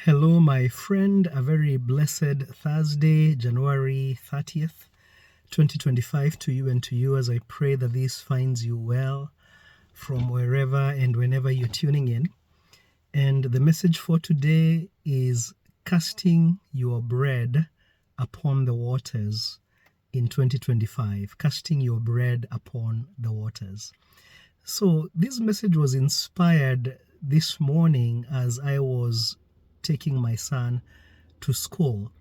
Hello, my friend. A very blessed Thursday, January 30th, 2025 to you and to you as I pray that this finds you well from wherever and whenever you're tuning in. And the message for today is casting your bread upon the waters in 2025. Casting your bread upon the waters. So this message was inspired this morning as I was taking my son to school.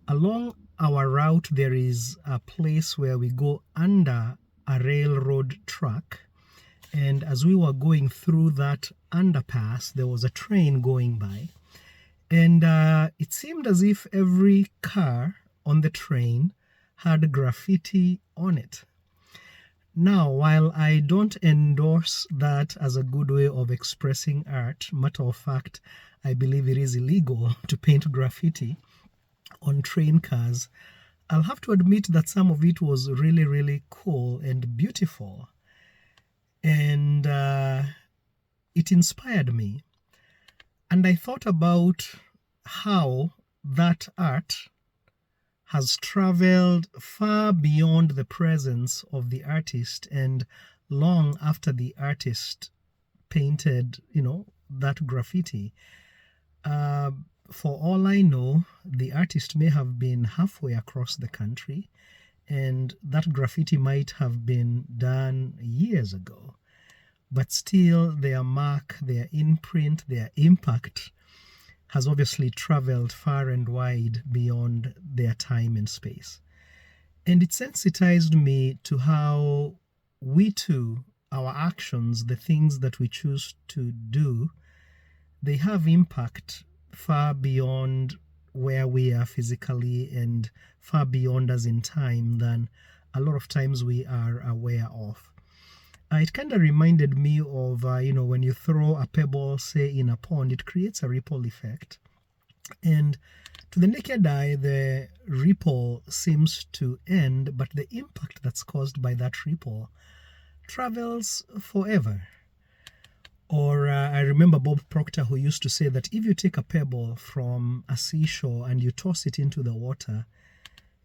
Along our route, there is a place where we go under a railroad track. And as we were going through that underpass, there was a train going by. And it seemed as if every car on the train had graffiti on it. Now, while I don't endorse that as a good way of expressing art, matter of fact, I believe it is illegal to paint graffiti on train cars, I'll have to admit that some of it was really, really cool and beautiful. And it inspired me. And I thought about how that art has traveled far beyond the presence of the artist and long after the artist painted, that graffiti. For all I know, the artist may have been halfway across the country, and that graffiti might have been done years ago. But still, their mark, their imprint, their impact has obviously traveled far and wide beyond their time and space. And it sensitized me to how we too, our actions, the things that we choose to do, they have impact far beyond where we are physically and far beyond us in time than a lot of times we are aware of. It kind of reminded me of, when you throw a pebble, say, in a pond, it creates a ripple effect. And to the naked eye, the ripple seems to end, but the impact that's caused by that ripple travels forever. Or I remember Bob Proctor, who used to say that if you take a pebble from a seashore and you toss it into the water,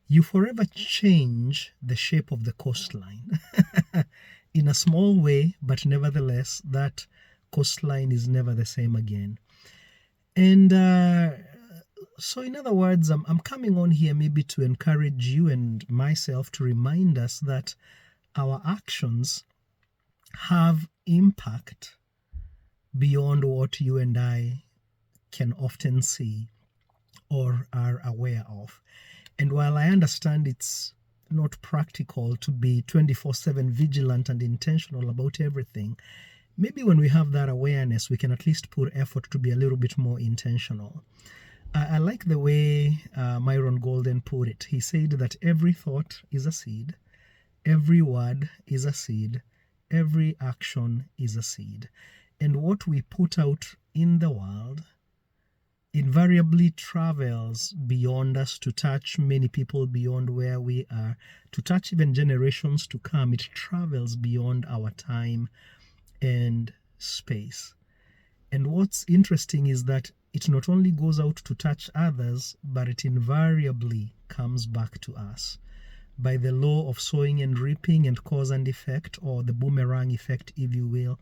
you forever change the shape of the coastline. In a small way, but nevertheless, that coastline is never the same again. And so in other words, I'm coming on here maybe to encourage you and myself to remind us that our actions have impact beyond what you and I can often see or are aware of. And while I understand it's not practical to be 24/7 vigilant and intentional about everything, maybe when we have that awareness, we can at least put effort to be a little bit more intentional. I like the way Myron Golden put it. He said that every thought is a seed, every word is a seed, every action is a seed. And what we put out in the world invariably travels beyond us to touch many people beyond where we are, to touch even generations to come. It travels beyond our time and space. And what's interesting is that it not only goes out to touch others, but it invariably comes back to us. By the law of sowing and reaping and cause and effect, or the boomerang effect, if you will,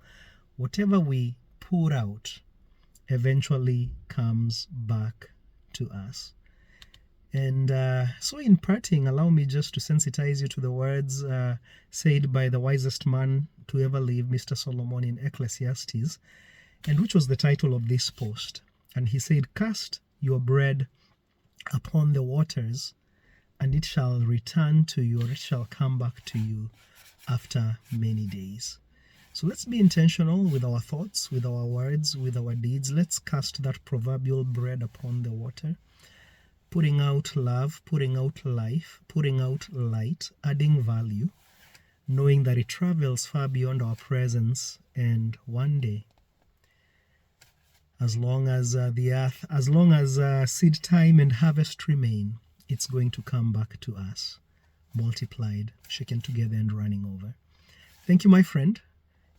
whatever we put out eventually comes back to us. And so in parting, allow me just to sensitize you to the words said by the wisest man to ever live, Mr. Solomon, in Ecclesiastes, and which was the title of this post. And he said, "Cast your bread upon the waters, and it shall return to you, or it shall come back to you after many days." So let's be intentional with our thoughts, with our words, with our deeds. Let's cast that proverbial bread upon the water, putting out love, putting out life, putting out light, adding value, knowing that it travels far beyond our presence. And one day, as long as the earth, as long as seed time and harvest remain, it's going to come back to us, multiplied, shaken together, and running over. Thank you, my friend.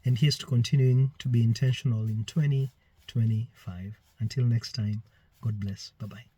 And here's to continuing to be intentional in 2025. Until next time, God bless. Bye-bye.